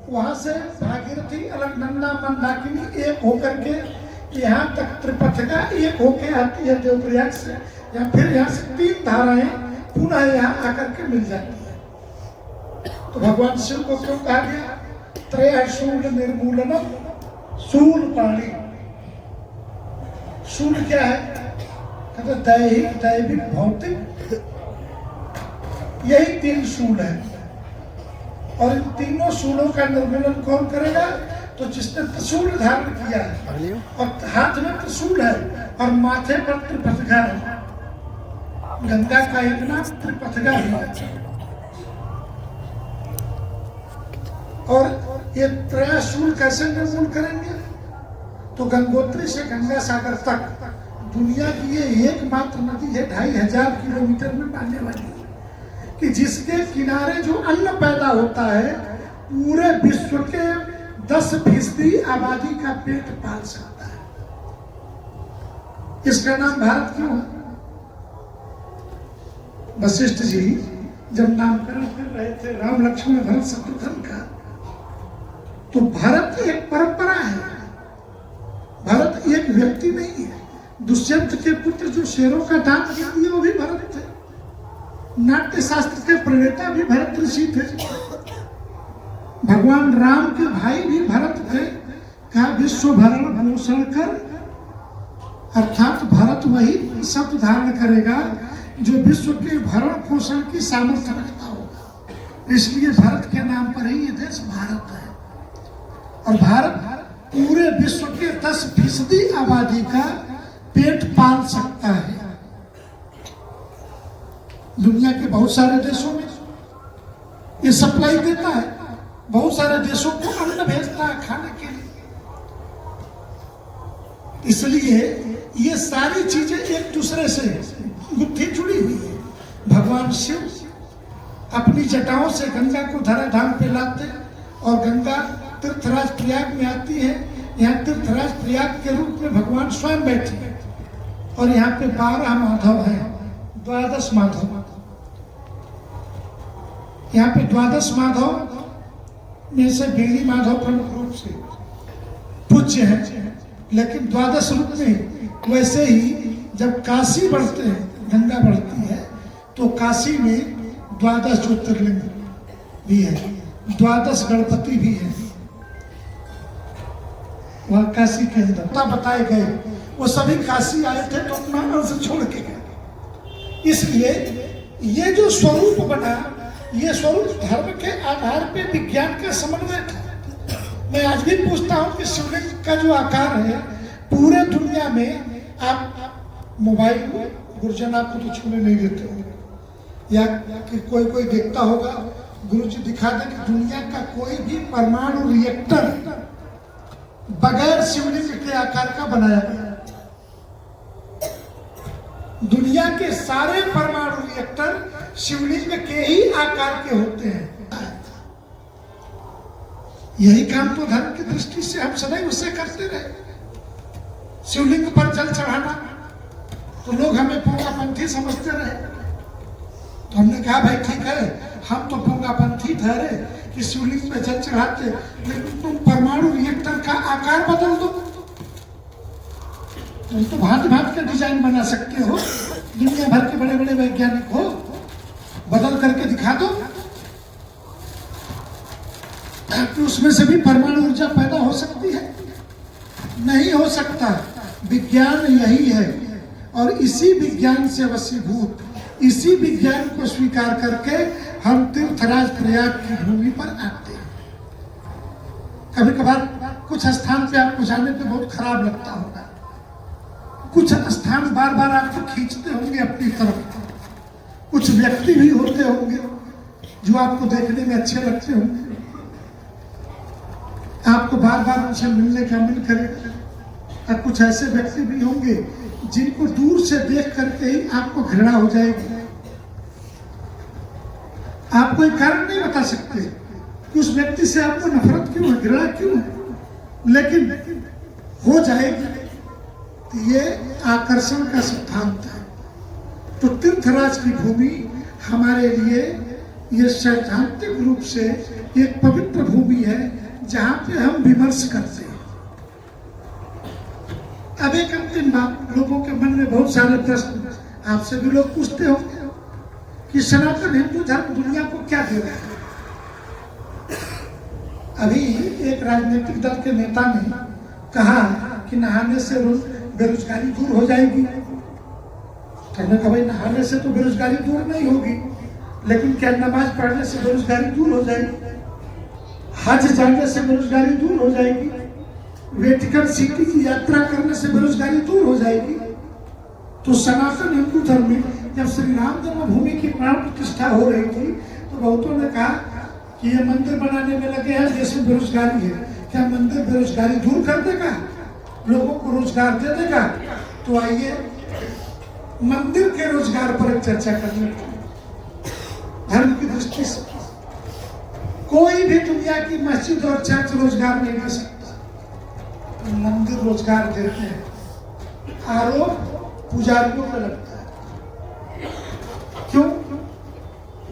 वहां से भागीरथी अलकनंदा मंदाकिनी एक होकर के यहाँ तक त्रिपथका एक होके आती है देवप्रयाग से, या फिर यहाँ से 3 धाराएं पुनः यहाँ आकर के मिल जाती है। तो भगवान शिव को क्यों कहा गया त्रय शूल निर्मूलनम शूल पाणी? शूल क्या है? कहते दैहिक दैविक भौतिक, यही 3 शूल है। और इन तीनों शूलों का निर्मूलन कौन करेगा? तो जिसने त्रिशूल धारण किया है और हाथ में त्रिशूल है और माथे पर त्रिपथगा है। गंगा का एक नाम त्रिपथगा है। और ये त्रयाशूल कैसे निर्मूल करेंगे? तो गंगोत्री से गंगा सागर तक दुनिया की ये एकमात्र नदी है 2500 किलोमीटर में बहने वाली, कि जिसके किनारे जो अन्न पैदा होता है पूरे विश्व के 10% आबादी का पेट पाल सकता है। इसका नाम भारत क्यों है? वशिष्ठ जी जब नामकरण कर रहे थे राम लक्ष्मण भरत शत्रुघ्न का, तो भारत एक परंपरा है, भारत एक व्यक्ति नहीं है। दुष्यंत के पुत्र जो शेरों का दांत दिए वो भी भरत थे। नाट्य शास्त्र के प्रणेता भी भरत ऋषि थे। भगवान राम के भाई भी भरत थे। कहा विश्व भरण पोषण कर, अर्थात भरत वही शब्द धारण करेगा जो विश्व के भरण पोषण की सामर्थ्य रखता होगा। इसलिए भरत के नाम पर ही ये देश भारत है। और भारत पूरे विश्व के 10% आबादी का पेट पाल सकता है। दुनिया के बहुत सारे देशों में ये सप्लाई देता है, बहुत सारे देशों को अन्न भेजता है खाने के लिए। इसलिए ये सारी चीजें एक दूसरे से गुत्थी जुड़ी हुई है। भगवान शिव अपनी जटाओं से गंगा को धराधाम पे लाते और गंगा तीर्थराज प्रयाग में आती है। यहाँ तीर्थराज प्रयाग के रूप में भगवान स्वयं बैठे हैं और यहाँ पे 12 माधव है, 12 माधव। यहाँ पे 12 माधव में से बेड़ी माधव प्रमुख रूप से पूज्य है, लेकिन 12 रूप में। वैसे ही जब काशी बढ़ते हैं, गंगा बढ़ती है, तो काशी में 12 ज्योतिर्लिंग भी है, 12 गणपति भी है वहां काशी के अंदर। बताए गए वो सभी काशी आए थे तो अपना अंश छोड़ के गए। इसलिए ये जो स्वरूप बना, ये स्वरूप धर्म के आधार पे विज्ञान का समन्वय था। मैं आज भी पूछता हूँ कि शिवलिंग का जो आकार है पूरे दुनिया में, आप मोबाइल गुरुजन आपको तो छूने नहीं देते होंगे, या कि कोई देखता होगा, गुरु जी दिखा दे कि दुनिया का कोई भी परमाणु रिएक्टर बगैर शिवलिंग के आकार का बनाया गया। दुनिया के सारे परमाणु रिएक्टर शिवलिंग के ही आकार के होते हैं। यही काम तो धर्म की दृष्टि से हम सदैव उससे करते रहे। शिवलिंग पर जल चढ़ाना, तो लोग हमें पोंगापंथी समझते रहे। तो हमने कहा भाई ठीक है, हम तो पोंगापंथी ठहरे कि शिवलिंग पे जल चढ़ाते, लेकिन तुम परमाणु रिएक्टर का आकार बदल दो। तुम तो भांति भांति का डिजाइन बना सकते हो, दुनिया भर के बड़े बड़े वैज्ञानिक हो, बदल करके दिखा दो कि उसमें से भी परमाणु ऊर्जा पैदा हो सकती है। नहीं हो सकता। विज्ञान यही है और इसी विज्ञान से वशीभूत, इसी विज्ञान को स्वीकार करके हम तीर्थराज प्रयाग की भूमि पर आते हैं। कभी कभार कुछ स्थान पे आपको जाने पे बहुत खराब लगता होगा, कुछ स्थान बार बार आपको खींचते होंगे अपनी तरफ, कुछ व्यक्ति भी होते होंगे जो आपको देखने में अच्छे लगते होंगे, आपको बार बार उनसे मिलने का मन करेगा। और कुछ ऐसे व्यक्ति भी होंगे जिनको दूर से देख करके ही आपको घृणा हो जाएगी। आप कोई कारण नहीं बता सकते कि उस व्यक्ति से आपको नफरत क्यों है, घृणा क्यों है, लेकिन हो जाएगी। तो ये आकर्षण का सिद्धांत है। तो तीर्थराज की भूमि हमारे लिए ये सैद्धांतिक रूप से एक पवित्र भूमि है जहां पे हम विमर्श करते हैं। अब एक अंतिम बात, लोगों के मन में बहुत सारे प्रश्न आपसे भी लोग पूछते हो कि सनातन हिंदू धर्म दुनिया को क्या दे रहा है। अभी एक राजनीतिक दल के नेता ने कहा कि नहाने से बेरोजगारी दूर हो जाएगी। तो हमने कहा भाई नहाने से तो बेरोजगारी दूर नहीं होगी, लेकिन क्या नमाज पढ़ने से बेरोजगारी दूर हो जाएगी? हज जाने से बेरोजगारी दूर हो जाएगी? वेटिकन सिटी की यात्रा करने से बेरोजगारी दूर हो जाएगी? तो सनातन हिंदू धर्म में जब श्री राम जन्मभूमि की प्राण प्रतिष्ठा हो रही थी तो बहुतों ने कहा कि ये मंदिर बनाने में लगे हैं, जैसे बेरोजगारी है, क्या मंदिर बेरोजगारी दूर कर देगा, लोगों को रोजगार दे देगा? तो आइए मंदिर के रोजगार पर एक चर्चा करने धर्म की दृष्टि से। कोई भी दुनिया की मस्जिद और चर्च रोजगार नहीं दे सकता, मंदिर रोजगार देते हैं। आरोप पुजारियों पर लगता है। क्यों?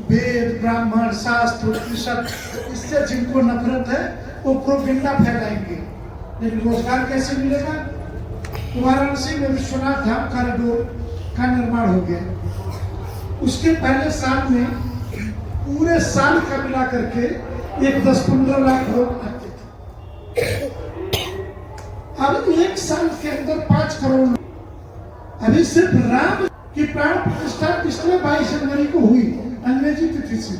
वेद, ब्राह्मण, शास्त्र, उपनिषद, इससे जिनको नफरत है वो प्रोपेगेंडा फैलाएंगे, लेकिन रोजगार कैसे मिलेगा? वाराणसी में विश्वनाथ धाम कॉरिडोर का निर्माण हो गया। उसके पहले साल में पूरे साल का मिला करके एक 10-15 लाख लोग आते थे। अब एक साल के अंदर 5 करोड़। अभी सिर्फ राम की प्राण प्रतिष्ठा पिछले 22 जनवरी को हुई अंग्रेजी तिथि से।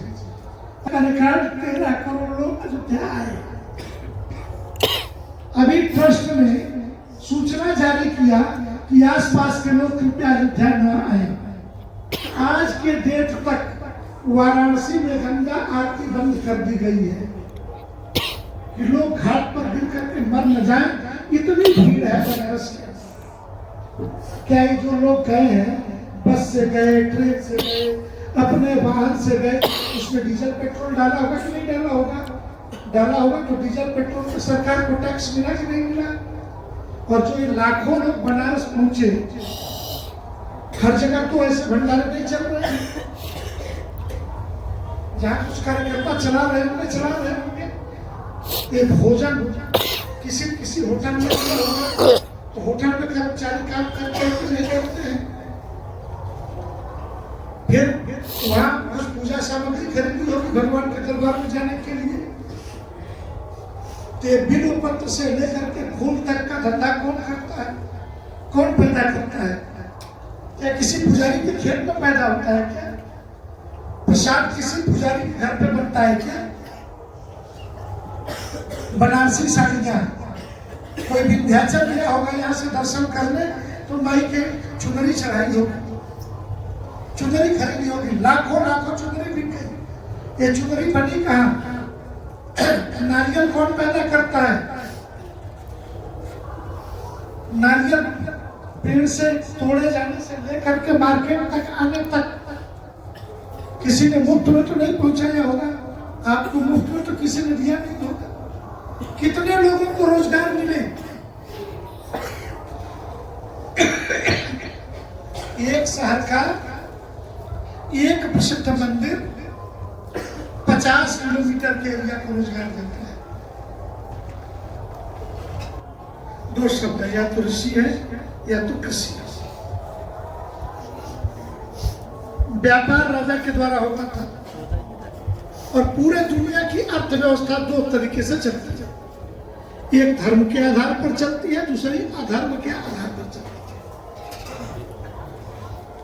रिकॉर्ड 13 करोड़ लोग अयोध्या आए। अभी ट्रस्ट ने सूचना जारी किया कि आसपास के लोग कृपया अयोध्या न आए। आज के डेट तक वाराणसी में गंगा आरती बंद कर दी गई है कि लोग घाट पर गिर करके मर न जाएं, इतनी भीड़ है बनारस के। क्या ये जो लोग गए हैं, बस से गए, ट्रेन से गए, अपने वाहन से गए, उसमें डीजल पेट्रोल डाला होगा कि नहीं डाला होगा? डाला होगा। तो डीजल पेट्रोल में सरकार को टैक्स मिला कि नहीं मिला? और जो ये लाखों लोग बनारस पहुंचे, हर जगह तो ऐसे भंडारे नहीं चल रहे हैं। जहां कुछ कार्यकर्ता चला रहे होंगे ये भोजन किसी होटल में होगा, तो होटल में कर्मचारी काम करते हैं, फिर वहां कुछ पूजा सामग्री खरीदी होगी भगवान के दरबार में जाने के लिए। तो बिल पत्र से लेकर के फूल तक का धंधा कौन करता है? कौन पैदा करता है? क्या किसी पुजारी के खेत में पैदा होता है क्या? प्रसाद किसी पुजारी के घर पे बनता है क्या? बनारसी साड़ियां, कोई विंध्याचल गया होगा यहाँ से दर्शन करने तो माई के चुनरी चढ़ाई होगी, चुनरी खरीदी होगी, लाखों चुनरी बिक गई। ये चुनरी बनी कहाँ? नारियल कौन पैदा करता है? नारियल पेड़ से तोड़े जाने से लेकर के मार्केट तक आने तक किसी ने मुफ्त में तो नहीं पहुंचाया होगा। आपको मुफ्त में तो किसी ने दिया नहीं होगा। कितने लोगों को रोजगार मिले? एक शहर का एक प्रसिद्ध मंदिर 50 किलोमीटर के एरिया को रोजगार देता है। 2 शब्द, या तो ऋषि है या तो कृषि है। व्यापार राजा के द्वारा होता था और पूरे दुनिया की अर्थव्यवस्था 2 तरीके से चलती है। एक धर्म के आधार पर चलती है, दूसरी अधर्म के आधार पर चलती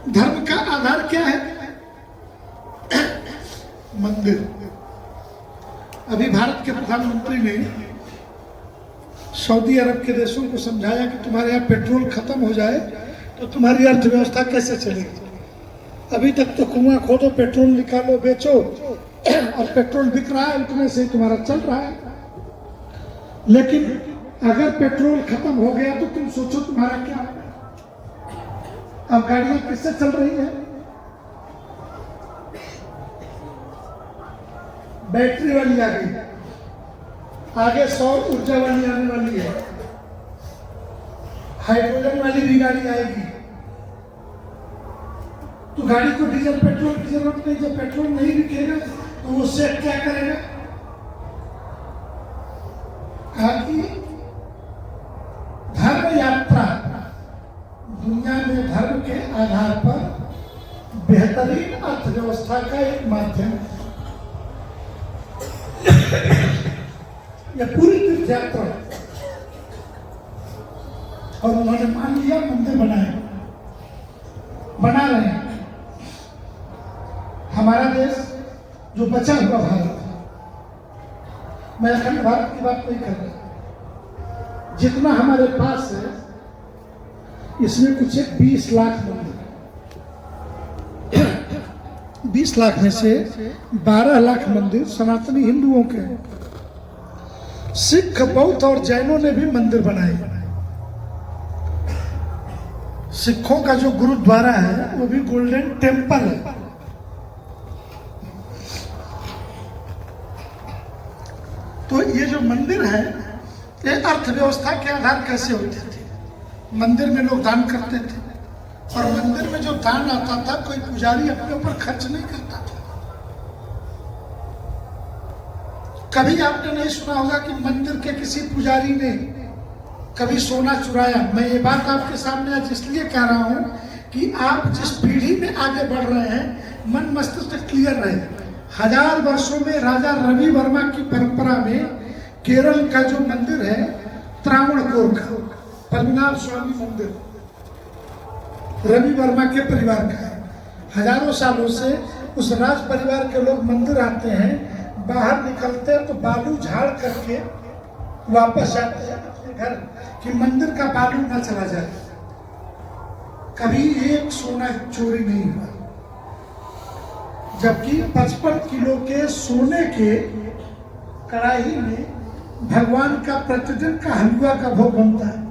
है। धर्म का आधार क्या है? मंदिर। अभी भारत के प्रधानमंत्री ने सऊदी अरब के देशों को समझाया कि तुम्हारे यहाँ पेट्रोल खत्म हो जाए तो तुम्हारी अर्थव्यवस्था कैसे चलेगी। अभी तक तो कुआं खोदो, पेट्रोल निकालो, बेचो, और पेट्रोल बिक रहा है, उतने से तुम्हारा चल रहा है। लेकिन अगर पेट्रोल खत्म हो गया तो तुम सोचो तुम्हारा क्या होगा। अब गाड़ियां किससे चल रही है? बैटरी वाली आ गई, आगे सौर ऊर्जा वाली आने वाली है, हाइड्रोजन वाली भी गाड़ी आएगी। तो गाड़ी को डीजल पेट्रोल की जरूरत नहीं। जब पेट्रोल नहीं बिकेगा तो वो सेठ क्या करेगा? कहा कि धर्म यात्रा दुनिया में धर्म के आधार पर बेहतरीन अर्थव्यवस्था का एक माध्यम है। यह पूरी तीर्थ यात्रा और उन्होंने मान लिया मंदिर बना रहे हैं। हमारा देश जो बचा हुआ भारत है, मैं अखंड भारत की बात नहीं कर रहा, जितना हमारे पास है इसमें कुछ 20 लाख मंदिर, 20 लाख में से 12 लाख मंदिर सनातनी हिंदुओं के हैं। सिख, बौद्ध और जैनों ने भी मंदिर बनाए। सिखों का जो गुरुद्वारा है वो भी गोल्डन टेम्पल है। तो ये जो मंदिर है ये अर्थव्यवस्था के आधार कैसे होते थे? मंदिर में लोग दान करते थे और मंदिर में जो दान आता था कोई पुजारी अपने ऊपर खर्च नहीं करता था। कभी आपने नहीं सुना होगा कि मंदिर के किसी पुजारी ने कभी सोना चुराया। मैं ये बात आपके सामने आज इसलिए कह रहा हूं कि आप जिस पीढ़ी में आगे बढ़ रहे हैं मन मस्तिष्क क्लियर रहे। 1000 वर्षों में राजा रवि वर्मा की परंपरा में केरल का जो मंदिर है त्रावणकोर का पद्मनाभ स्वामी मंदिर रवि वर्मा के परिवार का है। हजारों सालों से उस राज परिवार के लोग मंदिर आते हैं, बाहर निकलते हैं तो बालू झाड़ करके वापस जाते हैं अपने घर कि मंदिर का बालू ना चला जाए। कभी एक सोना चोरी नहीं हुआ, जबकि 55 किलो के सोने के कढ़ाई में भगवान का प्रतिदिन का हलवा का भोग बनता है।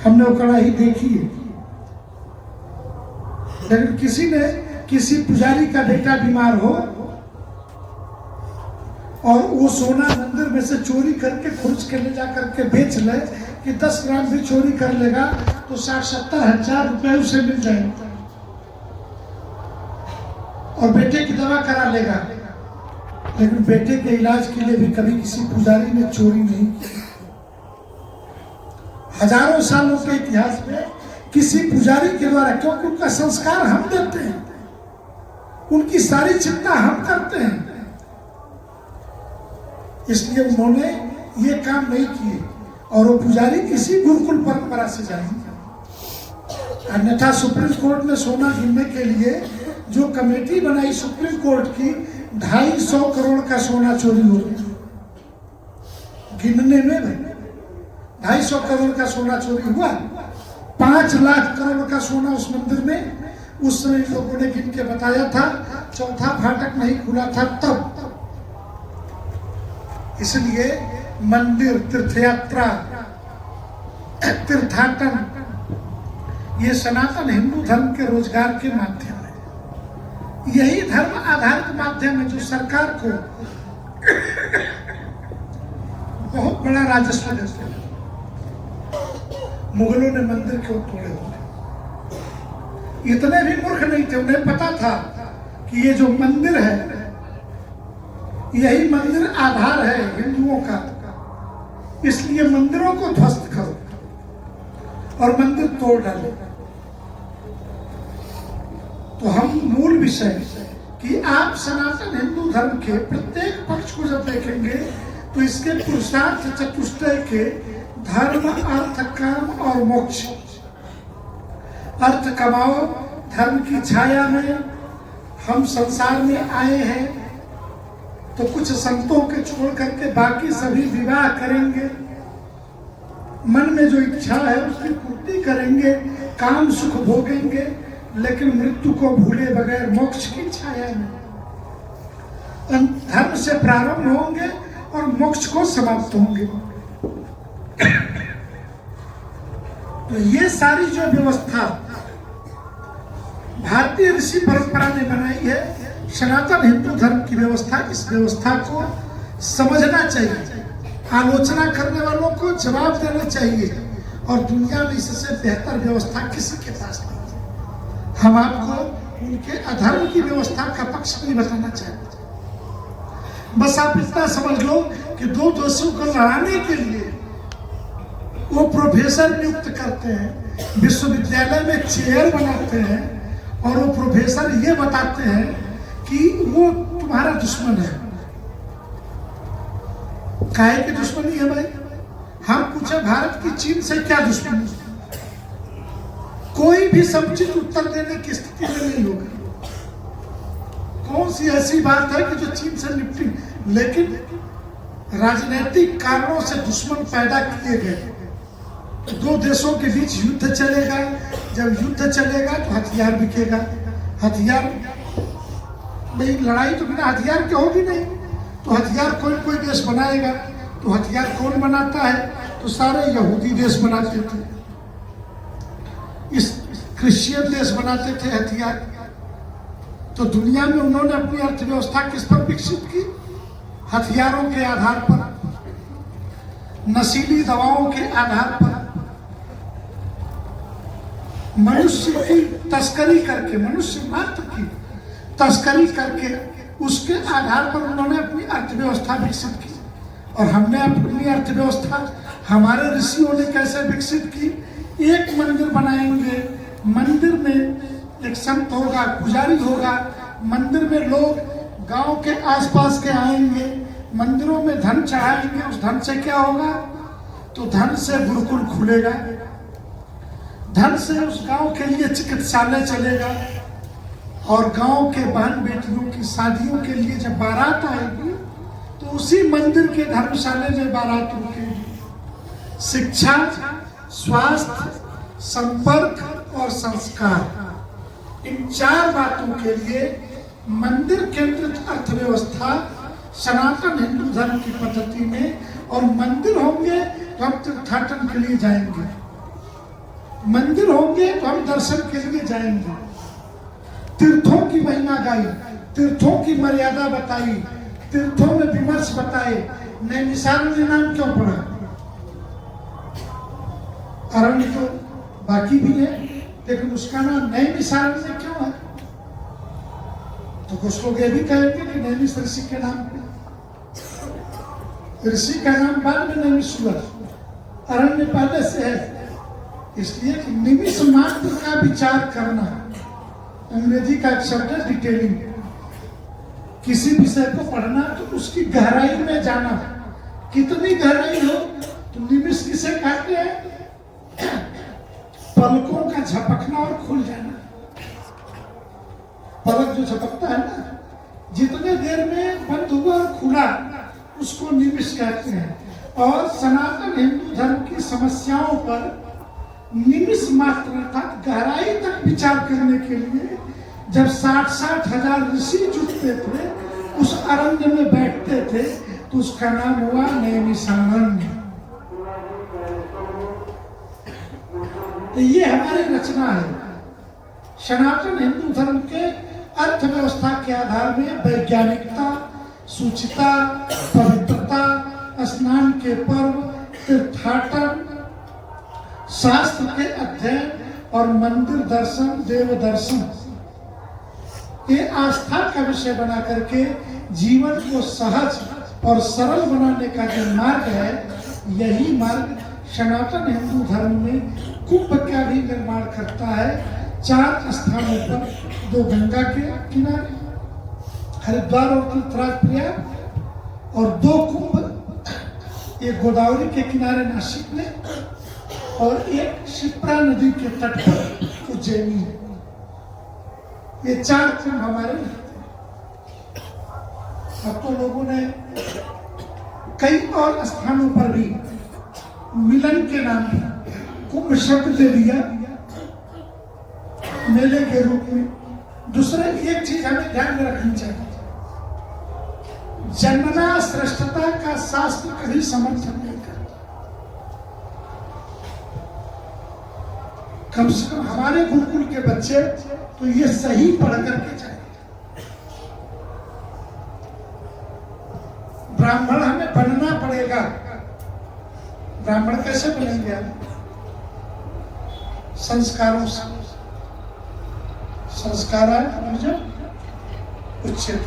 हमने वो कढ़ाई देखी है, लेकिन किसी पुजारी का बेटा बीमार हो और वो सोना मंदिर में से चोरी करके खुर्च के ले जा करके बेच ले कि 10 ग्राम भी चोरी कर लेगा तो 60-70 हजार रुपए उसे मिल जाएगा और बेटे की दवा करा लेगा। लेकिन बेटे के इलाज के लिए भी कभी किसी पुजारी ने चोरी नहीं की। हजारों सालों के इतिहास में किसी पुजारी के द्वारा, क्योंकि उनका संस्कार हम देते हैं, उनकी सारी चिंता हम करते हैं, इसलिए उन्होंने ये काम नहीं किए और वो पुजारी किसी गुरुकुल परंपरा से जाएंगे। अन्यथा सुप्रीम कोर्ट में सोना गिनने के लिए जो कमेटी बनाई सुप्रीम कोर्ट की, 250 करोड़ का सोना चोरी हो गया। गिनने में 250 करोड़ का सोना चोरी हुआ। 5 लाख करोड़ का सोना उस मंदिर में उस समय लोगों ने गिन के बताया था। चौथा फाटक नहीं खुला था तब। इसलिए मंदिर, तीर्थयात्रा, तीर्थाटन ये सनातन हिंदू धर्म के रोजगार के माध्यम है। यही धर्म आधारित माध्यम है जो सरकार को बहुत बड़ा राजस्व देते हैं। मुगलों ने मंदिर क्यों तोड़े होते? इतने भी मूर्ख नहीं थे, उन्हें पता था कि ये जो मंदिर है यही मंदिर आधार है हिंदुओं का, इसलिए मंदिरों को ध्वस्त करो और मंदिर तोड़ डालो। तो हम मूल विषय कि आप सनातन हिंदू धर्म के प्रत्येक पक्ष को जब देखेंगे तो इसके पुरुषार्थ चतुष्टय के धर्म, अर्थ, काम और मोक्ष। अर्थ कमाओ, धर्म की छाया में हम संसार में आए हैं तो कुछ संतों के छोड़ करके बाकी सभी विवाह करेंगे, मन में जो इच्छा है उसकी पूर्ति करेंगे, काम सुख भोगेंगे, लेकिन मृत्यु को भूले बगैर मोक्ष की छाया में धर्म से प्रारंभ होंगे और मोक्ष को समाप्त होंगे। तो ये सारी जो व्यवस्था भारतीय ऋषि परंपरा ने बनाई है, सनातन हिंदू धर्म की व्यवस्था, इस व्यवस्था को समझना चाहिए, आलोचना करने वालों को जवाब देना चाहिए और दुनिया में इससे बेहतर व्यवस्था किसी के पास नहीं है। हम आपको उनके अधर्म की व्यवस्था का पक्ष नहीं बताना चाहते। बस आप इतना समझ लो कि दो दोषियों को लड़ाने के लिए वो प्रोफेसर नियुक्त करते हैं, विश्वविद्यालय में चेयर बनाते हैं, और वो प्रोफेसर ये बताते हैं कि वो तुम्हारा दुश्मन है। काहे की दुश्मनी है भाई? हम पूछे भारत की चीन से क्या दुश्मनी? कोई भी समुचित उत्तर देने की स्थिति में नहीं होगा। कौन सी ऐसी बात है कि जो चीन से निपटी? लेकिन राजनीतिक कारणों से दुश्मन पैदा किए गए। दो देशों के बीच युद्ध चलेगा, जब युद्ध चलेगा तो हथियार बिकेगा। हथियार नहीं, लड़ाई तो बिना हथियार के होगी नहीं, तो हथियार कोई देश बनाएगा। तो हथियार कौन बनाता है? तो सारे यहूदी देश बनाते थे, इस क्रिश्चियन देश बनाते थे हथियार। तो दुनिया में उन्होंने अपनी अर्थव्यवस्था किस पर विकसित की? हथियारों के आधार पर, नशीली दवाओं के आधार पर, मनुष्य की तस्करी करके, मनुष्य मात्र की तस्करी करके उसके आधार पर उन्होंने अपनी अर्थव्यवस्था विकसित की। और हमने अपनी अर्थव्यवस्था हमारे ऋषियों ने कैसे विकसित की? एक मंदिर बनाएंगे, मंदिर में एक संत होगा, पुजारी होगा, मंदिर में लोग गांव के आसपास के आएंगे, मंदिरों में धन चढ़ाएंगे। उस धन से क्या होगा? तो धन से गुरुकुल खुलेगा, धन से उस गांव के लिए चिकित्सालय चलेगा, और गांव के बहन बेटियों की शादियों के लिए जब बारात आएगी तो उसी मंदिर के धर्मशाले में बारात रुकेगी। शिक्षा, स्वास्थ्य, संपर्क और संस्कार, इन चार बातों के लिए मंदिर केंद्रित अर्थव्यवस्था सनातन हिंदू धर्म की पद्धति में। और मंदिर होंगे तो हम तीर्थाटन के लिए जाएंगे, मंदिर होंगे तो हम दर्शन के लिए जाएंगे। तीर्थों की महिमा गाई, तीर्थों की मर्यादा बताई, तीर्थों में विमर्श बताए। नैमिषारण्य ने नाम क्यों पड़ा? अरण्य तो बाकी भी है, लेकिन उसका नाम नैमिषारण्य क्यों है? तो कुछ लोग ये भी कहेंगे कि नैमिष ऋषि के नाम पे, ऋषि का नाम बाद में नैमिष हुआ, अरण्य पहले से है। इसलिए कि निमिष मात्र का विचार करना, अंग्रेजी का एक शब्द है डिटेलिंग। किसी विषय को पढ़ना तो उसकी गहराई में जाना। कितनी गहराई हो? तो निमिष किसे कहते हैं? पलकों का झपकना और खुल जाना। पलक जो झपकता है ना, जितने देर में बंद हुआ और खुला, उसको निमिष कहते हैं। और सनातन हिंदू धर्म की समस्याओं पर निमिष मात्र अर्थात गहराई तक विचार करने के लिए जब 60-60 हजार ऋषि जुटते थे, उस अरण्य में बैठते थे, तो उसका नाम हुआ नैमिषारण्य। तो ये हमारी रचना है। सनातन हिंदू धर्म के अर्थव्यवस्था के आधार में वैज्ञानिकता, शुचिता, पवित्रता, स्नान के पर्व, तीर्थाटन, शास्त्र के अध्ययन और मंदिर दर्शन, देव दर्शन, ये आस्था का विषय बना करके जीवन को सहज और सरल बनाने का जो मार्ग है, यही मार्ग सनातन हिंदू धर्म में कुंभ का भी निर्माण करता है। 4 स्थानों पर, 2 गंगा के किनारे, हरिद्वार और तीर्थराज, और 2 कुंभ, एक गोदावरी के किनारे नासिक में और एक शिप्रा नदी के तट पर उज्जैनी है। ये 4 कुंभ हमारे। अब तो लोगों ने कई और स्थानों पर भी मिलन के नाम पर कुंभ शब्द दे दिया मेले के रूप में। दूसरा एक चीज हमें ध्यान में रखनी चाहिए, जन्मना श्रेष्ठता का शास्त्र कभी समर्थन नहीं करता। कम से कम हमारे गुरुकुल के बच्चे तो ये सही पढ़ करके जाए। ब्राह्मण हमें बनना पड़ेगा। ब्राह्मण कैसे बनेंगे? संस्कारों से। संस्कार आए जो उच्चेत,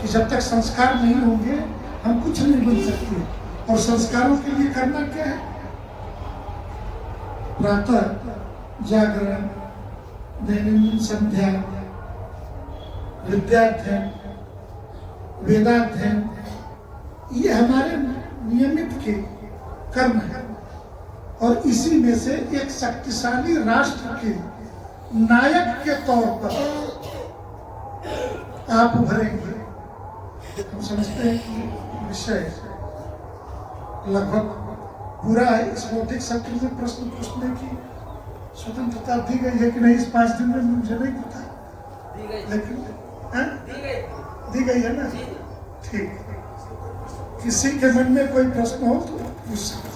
कि जब तक संस्कार नहीं होंगे हम कुछ नहीं बन सकते। और संस्कारों के लिए करना क्या है? प्रातः जागरण, दैनंदिन संध्या, विद्याध्ययन, वेदाध्ययन, ये हमारे नियमित के कर्म है। और इसी में से एक शक्तिशाली राष्ट्र के नायक के तौर पर आप उभरेंगे। हम समझते हैं कि विषय लगभग पूरा है। इस बौद्धिक सत्र में प्रश्न पूछने की स्वतंत्रता दी गई है कि नहीं, इस 5 दिन में मुझे नहीं पता, लेकिन दी गई है ना। ठीक, किसी के मन में कोई प्रश्न हो तो पूछ सकते।